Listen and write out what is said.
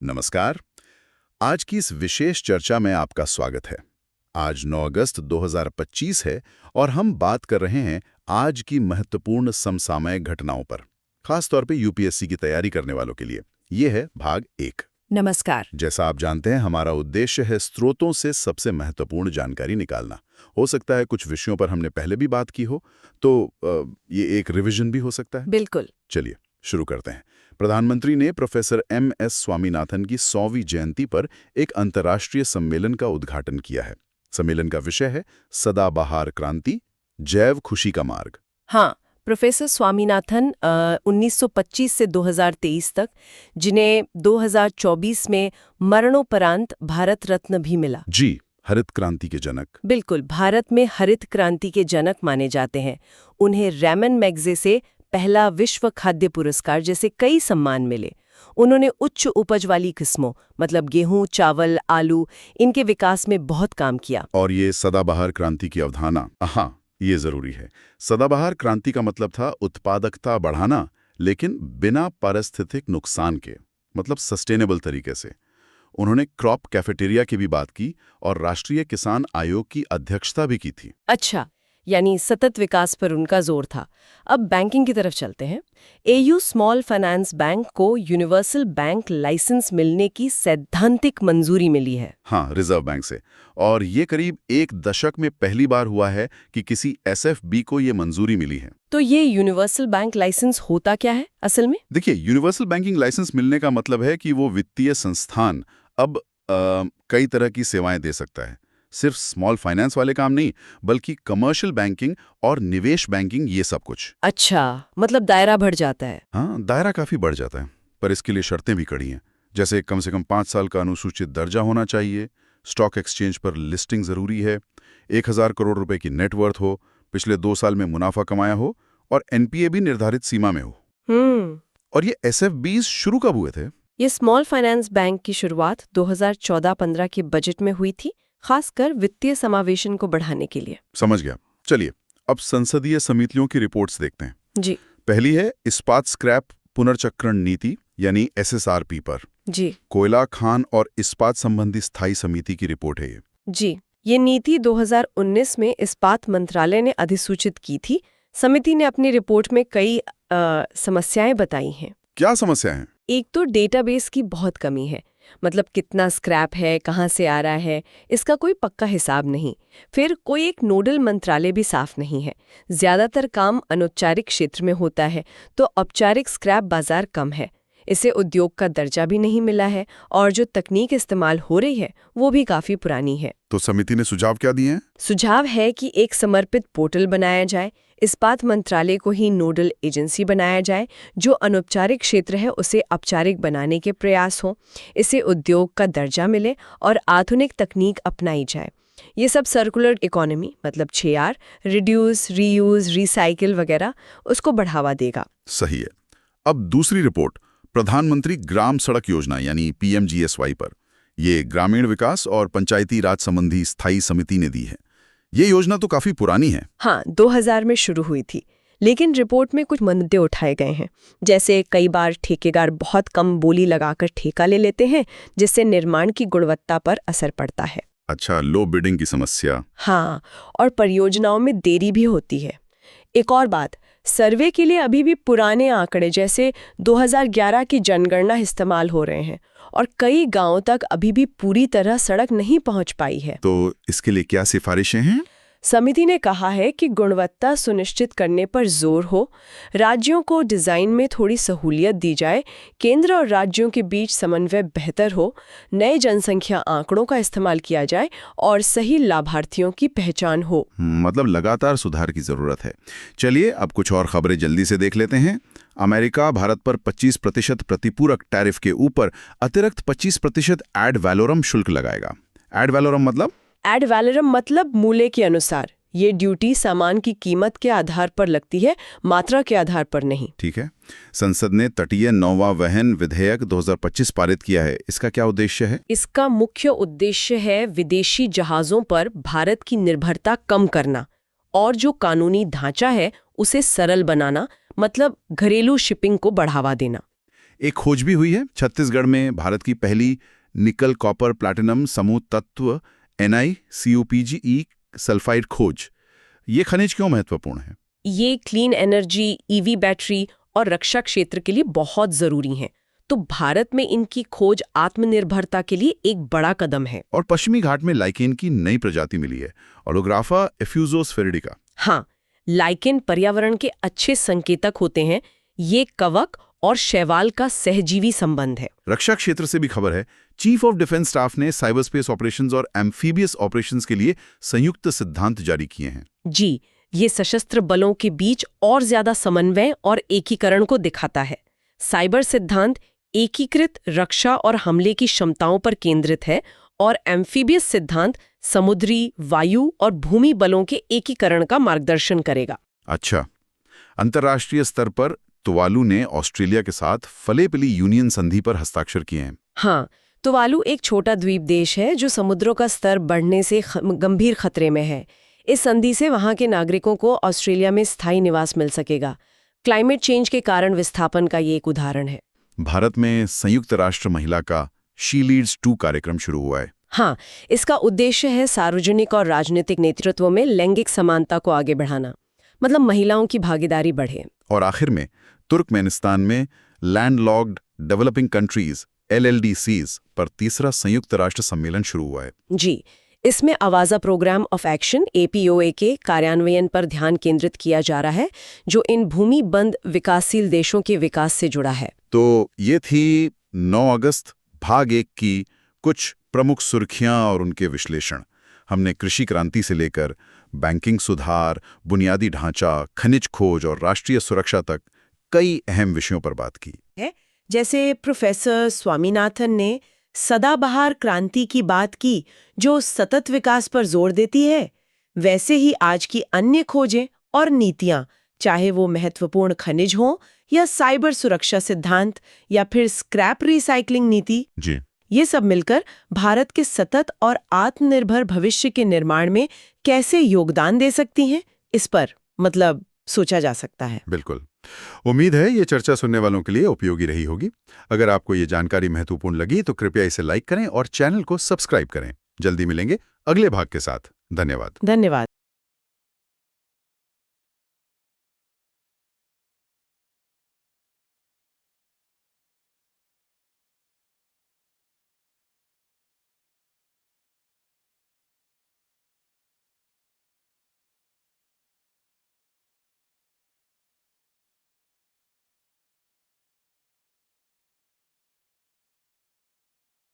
नमस्कार। आज की इस विशेष चर्चा में आपका स्वागत है। आज 9 अगस्त 2025 है और हम बात कर रहे हैं आज की महत्वपूर्ण समसामयिक घटनाओं पर, खास तौर पे यूपीएससी की तैयारी करने वालों के लिए। ये है भाग 1। नमस्कार। जैसा आप जानते हैं, हमारा उद्देश्य है स्रोतों से सबसे महत्वपूर्ण जानकारी निकालना। हो सकता है कुछ विषयों पर हमने पहले भी बात की हो, तो ये एक रिवीजन भी हो सकता है। बिल्कुल। चलिए शुरू करते हैं। प्रधानमंत्री ने प्रोफेसर एम.एस. स्वामीनाथन की 100वीं जयंती पर एक अंतर्राष्ट्रीय सम्मेलन का उद्घाटन किया है। सम्मेलन का विषय है सदाबहार क्रांति, जैव खुशी का मार्ग। हाँ, प्रोफेसर स्वामीनाथन 1925 से 2023 तक, जिन्हें 2024 में मरणोपरांत भारत रत्न भी मिला। जी, हरित क्रांति के जनक। बिल्कुल, भारत में हरित क्रांति के जनक माने जाते हैं। उन्हें रैमन मैग्से से पहला विश्व खाद्य पुरस्कार जैसे कई सम्मान मिले। उन्होंने उच्च उपज वाली किस्मों, मतलब गेहूं, चावल, आलू, इनके विकास में बहुत काम किया। और ये सदाबहार क्रांति की अवधारणा, हाँ, ये जरूरी है। सदाबहार क्रांति का मतलब था उत्पादकता बढ़ाना, लेकिन बिना पारिस्थितिक नुकसान के, मतलब सस्टेनेबल तरीके से। उन्होंने क्रॉप कैफेटेरिया की भी बात की और राष्ट्रीय किसान आयोग की अध्यक्षता भी की थी। अच्छा, यानी सतत विकास पर उनका जोर था। अब बैंकिंग की तरफ चलते हैं। एयू स्मॉल फाइनेंस बैंक को यूनिवर्सल बैंक लाइसेंस मिलने की सैद्धांतिक मंजूरी मिली है। हाँ, रिजर्व बैंक से। और ये करीब एक दशक में पहली बार हुआ है कि किसी एसएफबी को ये मंजूरी मिली है। तो ये यूनिवर्सल बैंक लाइसेंस होता क्या है असल में? देखिए, यूनिवर्सल बैंकिंग लाइसेंस मिलने का मतलब है कि वो वित्तीय संस्थान अब कई तरह की सेवाएं दे सकता है। सिर्फ स्मॉल फाइनेंस वाले काम नहीं, बल्कि कमर्शियल बैंकिंग और निवेश बैंकिंग, ये सब कुछ। अच्छा, मतलब दायरा बढ़ जाता है। हाँ, दायरा काफी बढ़ जाता है, पर इसके लिए शर्तें भी कड़ी हैं। जैसे कम से कम 5 साल का अनुसूचित दर्जा होना चाहिए, स्टॉक एक्सचेंज पर लिस्टिंग जरूरी है, 1000 करोड़ रुपए की नेटवर्थ हो, पिछले 2 साल में मुनाफा कमाया हो और एनपीए भी निर्धारित सीमा में हो। और ये एसएफबीज शुरू कब हुए थे? ये स्मॉल फाइनेंस बैंक की शुरुआत 2014-15 के बजट में हुई थी, खासकर वित्तीय समावेशन को बढ़ाने के लिए। समझ गया। चलिए, अब संसदीय समितियों की रिपोर्ट्स देखते हैं। जी। पहली है इस्पात स्क्रैप पुनर्चक्रण नीति, यानी एसएसआरपी पर। जी। कोयला, खान और इस्पात संबंधी स्थायी समिति की रिपोर्ट है ये। जी, ये नीति 2019 में इस्पात मंत्रालय ने अधिसूचित की थी। समिति ने अपनी रिपोर्ट में कई समस्याएं बताई हैं। क्या समस्या है? एक तो डेटाबेस की बहुत कमी है, मतलब कितना स्क्रैप है, कहाँ से आ रहा है, इसका कोई पक्का हिसाब नहीं। फिर कोई एक नोडल मंत्रालय भी साफ नहीं है। ज्यादातर काम अनौपचारिक क्षेत्र में होता है, तो औपचारिक स्क्रैप बाजार कम है। इसे उद्योग का दर्जा भी नहीं मिला है और जो तकनीक इस्तेमाल हो रही है वो भी काफी पुरानी है। तो समिति ने सुझाव क्या दिए हैं? सुझाव है कि एक समर्पित पोर्टल बनाया जाए, इस्पात मंत्रालय को ही नोडल एजेंसी बनाया जाए, जो अनौपचारिक क्षेत्र है उसे औपचारिक बनाने के प्रयास हों, इसे उद्योग का दर्जा मिले और आधुनिक तकनीक अपनाई जाए। ये सब सर्कुलर इकोनॉमी, मतलब 6R, रिड्यूस, रीयूज, रिसाइकिल वगैरह, उसको बढ़ावा देगा। सही है। अब दूसरी रिपोर्ट प्रधानमंत्री ग्राम सड़क योजना यानी पीएमजीएसवाई पर। ये ग्रामीण विकास और पंचायती राज संबंधी स्थायी समिति ने दी है। ये योजना तो काफी पुरानी है। हाँ, 2000 में शुरू हुई थी, लेकिन रिपोर्ट में कुछ मुद्दे उठाए गए हैं। जैसे कई बार ठेकेदार बहुत कम बोली लगाकर ठेका ले लेते हैं, जिससे निर्माण की गुणवत्ता पर असर पड़ता है। अच्छा, लो बिडिंग की समस्या। हाँ, और परियोजनाओं में देरी भी होती है। एक और बात, सर्वे के लिए अभी भी पुराने आंकड़े जैसे 2011 की जनगणना इस्तेमाल हो रहे हैं और कई गांवों तक अभी भी पूरी तरह सड़क नहीं पहुंच पाई है। तो इसके लिए क्या सिफारिशें हैं? समिति ने कहा है कि गुणवत्ता सुनिश्चित करने पर जोर हो, राज्यों को डिजाइन में थोड़ी सहूलियत दी जाए, केंद्र और राज्यों के बीच समन्वय बेहतर हो, नए जनसंख्या आंकड़ों का इस्तेमाल किया जाए और सही लाभार्थियों की पहचान हो। मतलब लगातार सुधार की जरूरत है। चलिए, अब कुछ और खबरें जल्दी से देख लेते हैं। अमेरिका भारत पर 25% प्रतिपूरक टैरिफ के ऊपर अतिरिक्त 25% एड वैलोरम शुल्क लगाएगा। एड वैलोरम मतलब? एड वैलोरम मतलब मूल्य के अनुसार। ये ड्यूटी सामान की कीमत के आधार पर लगती है, मात्रा के आधार पर नहीं। ठीक है। संसद ने तटीय नौवा वहन विधेयक 2025 पारित किया है। इसका क्या उद्देश्य है? इसका मुख्य उद्देश्य है विदेशी जहाजों पर भारत की निर्भरता कम करना और जो कानूनी ढांचा है उसे सरल बनाना, मतलब घरेलू शिपिंग को बढ़ावा देना। एक खोज भी हुई है छत्तीसगढ़ में, भारत की पहली निकल कॉपर प्लैटिनम समूह तत्व NiCOPge सल्फाइड खोज। ये खनिज क्यों महत्वपूर्ण है? ये क्लीन एनर्जी, ईवी बैटरी और रक्षा क्षेत्र के लिए बहुत जरूरी हैं। तो भारत में इनकी खोज आत्मनिर्भरता के लिए एक बड़ा कदम है। और पश्चिमी घाट में लाइकेन की नई प्रजाति मिली है, ओलोग्राफा एफ्यूजोस्फेरिडिका। हाँ, लाइकेन पर्यावरण के अच्छे संकेतक होते हैं। ये कवक और शैवाल का सहजीवी संबंध है। रक्षा क्षेत्र से भी खबर है, चीफ ऑफ डिफेंस स्टाफ ने साइबर स्पेस ऑपरेशंस और एम्फीबियस ऑपरेशंस के लिए संयुक्त सिद्धांत जारी किए हैं। जी, ये सशस्त्र बलों के बीच और ज्यादा समन्वय और एकीकरण को दिखाता है। साइबर सिद्धांत एकीकृत रक्षा और हमले की क्षमताओं पर केंद्रित है और एम्फीबियस सिद्धांत समुद्री, वायु और भूमि बलों के एकीकरण का मार्गदर्शन करेगा। अच्छा, अंतर्राष्ट्रीय स्तर पर तुवालू ने ऑस्ट्रेलिया के साथ फले-पिली यूनियन संधि पर हस्ताक्षर किए हैं। हाँ, तुवालू एक छोटा द्वीप देश है जो समुद्रों का स्तर बढ़ने से गंभीर खतरे में है। इस संधि से वहां के नागरिकों को ऑस्ट्रेलिया में स्थायी निवास मिल सकेगा। क्लाइमेट चेंज के कारण विस्थापन का ये एक उदाहरण है। भारत में संयुक्त राष्ट्र महिला का शी लीड्स 2 कार्यक्रम शुरू हुआ है। हाँ, इसका उद्देश्य है सार्वजनिक और राजनीतिक नेतृत्व में लैंगिक समानता को आगे बढ़ाना, मतलब महिलाओं की भागीदारी बढ़े। और आखिर में तुर्कमेनिस्तान में लैंडलॉक्ड डेवलपिंग कंट्रीज LLDCs पर तीसरा संयुक्त राष्ट्र सम्मेलन शुरू हुआ है। जी, इसमें आवाजा प्रोग्राम ऑफ एक्शन APOA के कार्यान्वयन पर ध्यान केंद्रित किया जा रहा है, जो इन भूमिबंद विकासशील देशों के विकास से जुड़ा है। तो ये थी 9 अगस्त भाग 1 की कुछ प्रमुख सुर्खियां और उनके विश्लेषण। हमने कृषि क्रांति से लेकर बैंकिंग सुधार, बुनियादी ढांचा, खनिज खोज और राष्ट्रीय सुरक्षा तक कई अहम विषयों पर बात की है। जैसे प्रोफेसर स्वामीनाथन ने सदाबहार क्रांति की बात की, जो सतत विकास पर जोर देती है, वैसे ही आज की अन्य खोजें और नीतियां, चाहे वो महत्वपूर्ण खनिज हो या साइबर सुरक्षा सिद्धांत या फिर स्क्रैप रिसाइकलिंग नीति, जी, ये सब मिलकर भारत के सतत और आत्मनिर्भर भविष्य के निर्माण में कैसे योगदान दे सकती हैं, इस पर मतलब सोचा जा सकता है। बिल्कुल। उम्मीद है ये चर्चा सुनने वालों के लिए उपयोगी रही होगी। अगर आपको ये जानकारी महत्वपूर्ण लगी तो कृपया इसे लाइक करें और चैनल को सब्सक्राइब करें। जल्दी मिलेंगे अगले भाग के साथ। धन्यवाद। धन्यवाद।